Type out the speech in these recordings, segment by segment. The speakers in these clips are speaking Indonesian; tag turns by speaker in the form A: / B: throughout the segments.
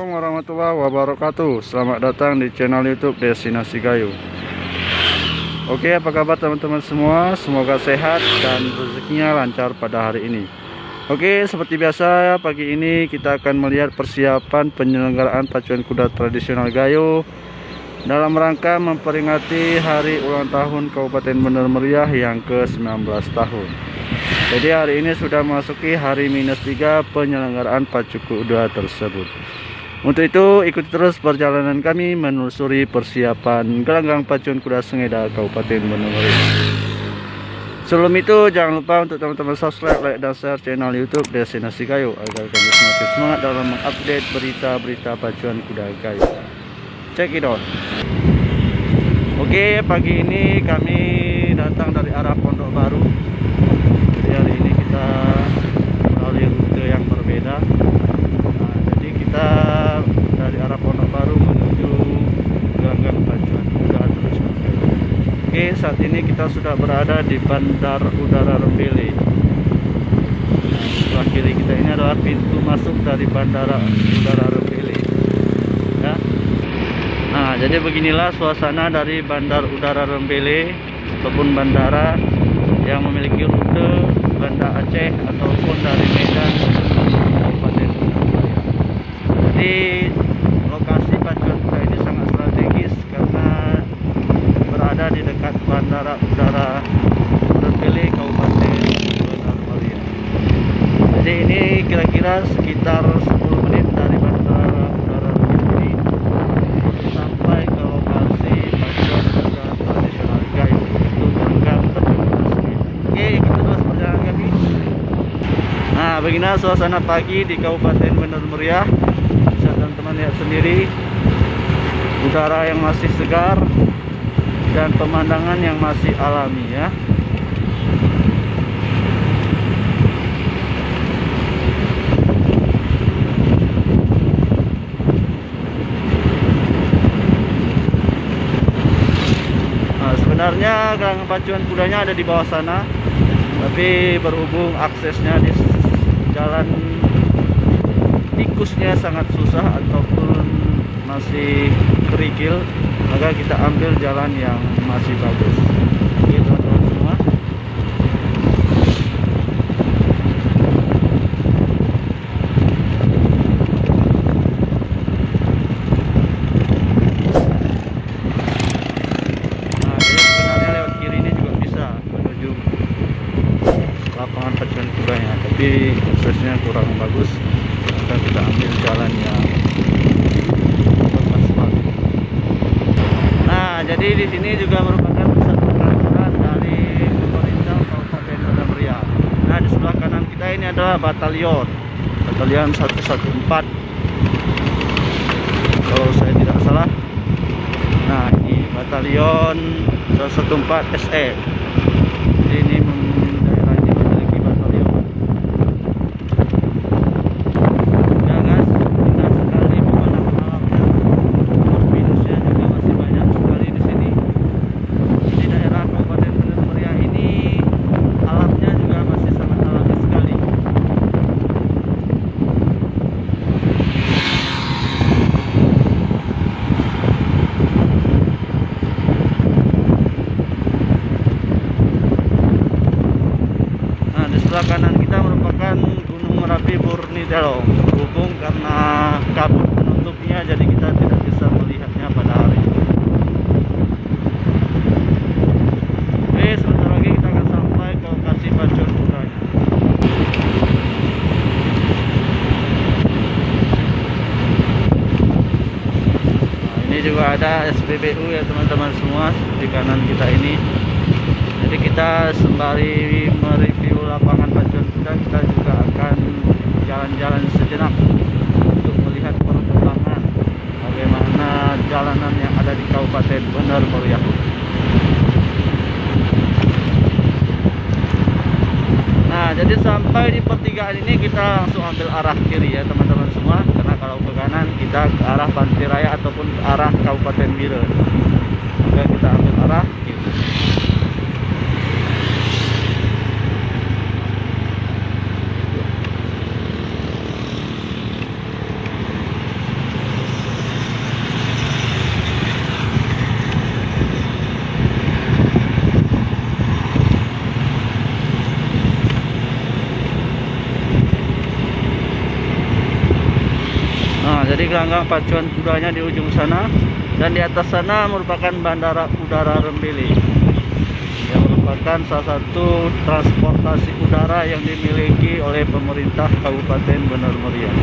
A: Assalamualaikum warahmatullahi wabarakatuh. Selamat datang di channel YouTube Destinasi Gayo. Oke, apa kabar teman-teman semua? Semoga sehat dan rezekinya lancar pada hari ini. Oke, seperti biasa pagi ini kita akan melihat persiapan penyelenggaraan pacuan kuda tradisional Gayo dalam rangka memperingati hari ulang tahun Kabupaten Bener Meriah yang ke-19 tahun. Jadi hari ini sudah memasuki hari -3 penyelenggaraan pacu kuda tersebut. Untuk itu ikuti terus perjalanan kami menelusuri persiapan gelanggang pacuan kuda Sengeda Kabupaten Bener Meriah. Sebelum itu jangan lupa untuk teman-teman subscribe, like, dan share channel YouTube Destinasi Gayo agar kami semakin semangat dalam mengupdate berita-berita pacuan kuda Gayo. Check it out. Oke, pagi ini kami datang dari arah Pondok Baru. Hari ini kita melalui rute yang berbeda. Jadi kita dari arah Pondok Baru menuju gelanggang pacuan kuda tradisional Gayo. Oke, saat ini kita sudah berada di Bandar Udara Rembele. Sebelah kiri kita ini adalah pintu masuk dari Bandara Udara Rembele. Ya. Nah, jadi beginilah suasana dari Bandar Udara Rembele ataupun bandara yang memiliki rute Banda Aceh ataupun dari Medan Kabupaten Bener Meriah. Jadi lokasi pacuan kuda ini sangat strategis karena berada di dekat Bandara Udara Rembele Kabupaten Bener Meriah. Jadi ini kira-kira sekitar 10 menit dari Bandara Udara Rembele sampai ke lokasi pacuan kuda tradisional Gayo itu gelanggang pacuan kuda Sengeda. Oke, kita terus perjalanan kami. Nah, beginilah suasana pagi di Kabupaten Bener Meriah. Bisa teman-teman lihat sendiri, udara yang masih segar dan pemandangan yang masih alami ya. Nah, sebenarnya gelanggang pacuan kudanya ada di bawah sana, tapi berhubung aksesnya di jalan tikusnya sangat susah ataupun masih kerikil, maka kita ambil jalan yang masih bagus. Oke teman-teman semua. Nah, jadi sebenarnya lewat kiri ini juga bisa menuju lapangan pacuan kudanya, tapi aksesnya kurang bagus, maka kita ambil jalan yang beraspal. Nah, jadi di sini juga merupakan pusat pengaturan dari pemerintah Kabupaten Bener Meriah. Nah, di sebelah kanan kita ini adalah batalion 114 kalau saya tidak salah. Nah, ini batalion 114 SE. Jadi ini daerah ini memiliki batalion. Ya guys, indah sekali pemandangan alamnya. Minusnya juga masih banyak sekali di sini. Di daerah Kabupaten Bener Meriah ini alamnya juga masih sangat alami sekali. Nah, di sebelah kanan kita merupakan Gunung Merapi Burnitelo. Berhubung karena kabut menutupnya, jadi kita tidak bisa melihatnya pada hari ini. Oke, sebentar lagi kita akan sampai ke lokasi pacuan kudanya. Nah, ini juga ada SPBU ya teman-teman semua di kanan kita ini. Jadi kita sembari mereview lapangan pacuan kuda, kita juga akan jalan-jalan sejenak untuk melihat perkembangan bagaimana jalanan yang ada di Kabupaten Bener Meriah. Nah, jadi sampai di pertigaan ini kita langsung ambil arah kiri ya teman-teman semua, karena kalau ke kanan kita ke arah Pantai Raya ataupun ke arah Kabupaten Bire. Maka kita ambil arah kiri. gelanggang pacuan kudanya di ujung sana, dan di atas sana merupakan Bandara Udara Rembele yang merupakan salah satu transportasi udara yang dimiliki oleh pemerintah Kabupaten Benar Meriah.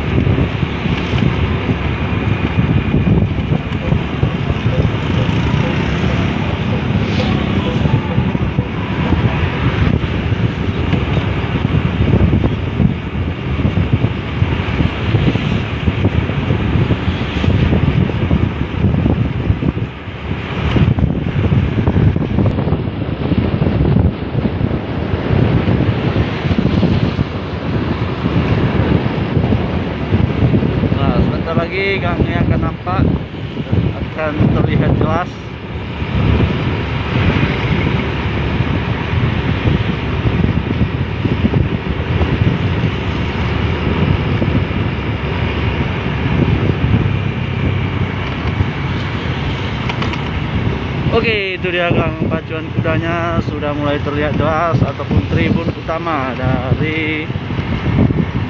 A: Lagi gangnya akan nampak dan akan terlihat jelas. Oke, itu dia gang pacuan kudanya sudah mulai terlihat jelas, ataupun tribun utama dari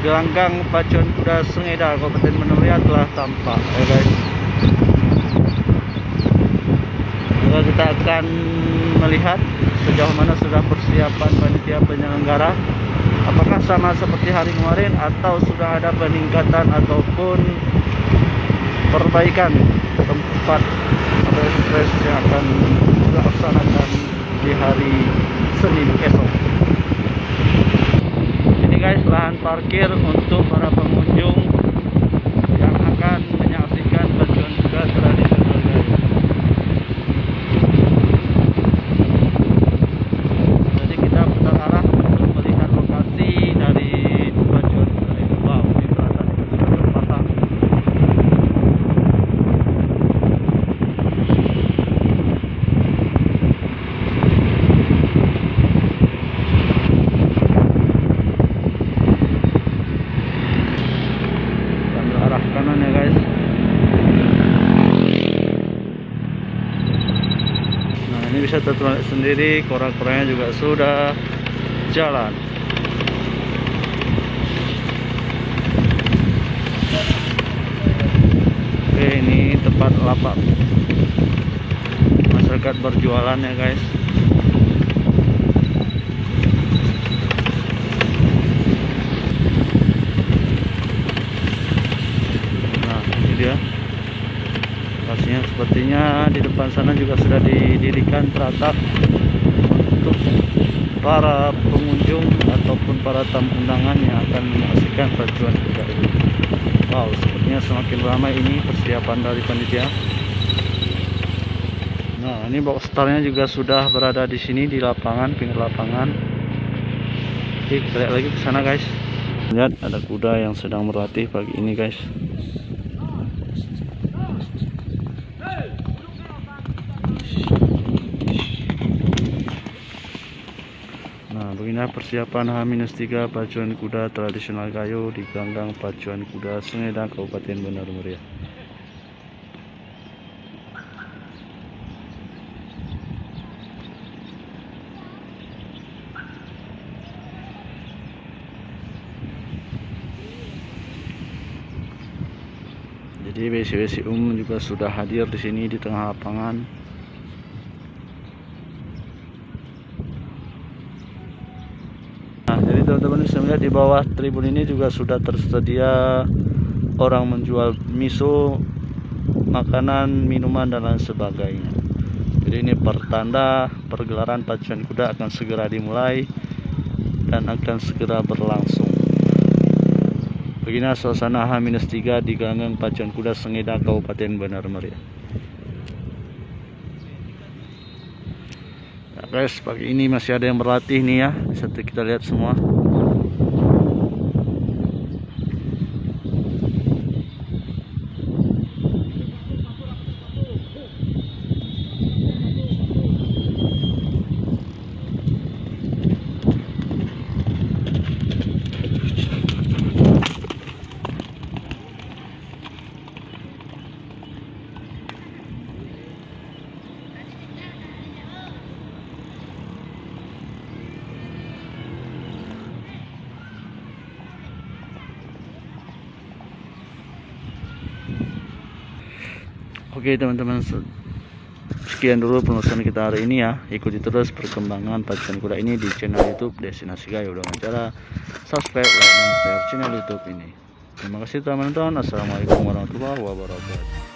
A: gelanggang pacuan kuda Sengedang Kabupaten Benar Meriah telah tampak, ya guys. Maka kita akan melihat sejauh mana sudah persiapan panitia penyelenggara. Apakah sama seperti hari kemarin atau sudah ada peningkatan ataupun perbaikan tempat race yang akan dilaksanakan di hari Senin esok. Guys, lahan parkir untuk para pengunjung yang akan menyaksikan pacuan kuda tradisional, guys. Jadi kita putar arah untuk melihat lokasi dari pacuan kuda ini. Wow, ini terasa sudah terpasang. Kanan ya guys. Nah, ini bisa terlihat sendiri, korak-koraknya juga sudah jalan. Oke, ini tempat lapak masyarakat berjualan ya guys. Ya, pastinya sepertinya di depan sana juga sudah didirikan peratap untuk para pengunjung ataupun para tamu undangan yang akan menyaksikan pacuan kuda ini. Wow, sepertinya semakin ramai ini persiapan dari panitia. Nah, ini box starnya juga sudah berada di sini di lapangan, pinggir lapangan. Oke, kita lihat lagi ke sana guys. Lihat ada kuda yang sedang berlatih pagi ini guys. Beginilah persiapan H-3 pacuan kuda tradisional kayu di gelanggang pacuan kuda Sengedang Kabupaten Benar Meriah. Jadi besi-besi umum juga sudah hadir di sini di tengah lapangan. Jadi teman-teman bisa melihat di bawah tribun ini juga sudah tersedia orang menjual miso, makanan, minuman dan lain sebagainya. Jadi ini pertanda pergelaran pacuan kuda akan segera dimulai dan akan segera berlangsung. Beginilah suasana H-3 di gelanggang pacuan kuda Sengedang Kabupaten Benar Meriah. Guys, pagi ini masih ada yang berlatih nih ya, bisa kita lihat semua. Oke teman-teman, sekian dulu penelusuran kita hari ini ya. Ikuti terus perkembangan pacuan kuda ini di channel YouTube Destinasi Gayo dengan cara subscribe, like, dan share channel YouTube ini. Terima kasih teman-teman. Assalamualaikum warahmatullahi wabarakatuh.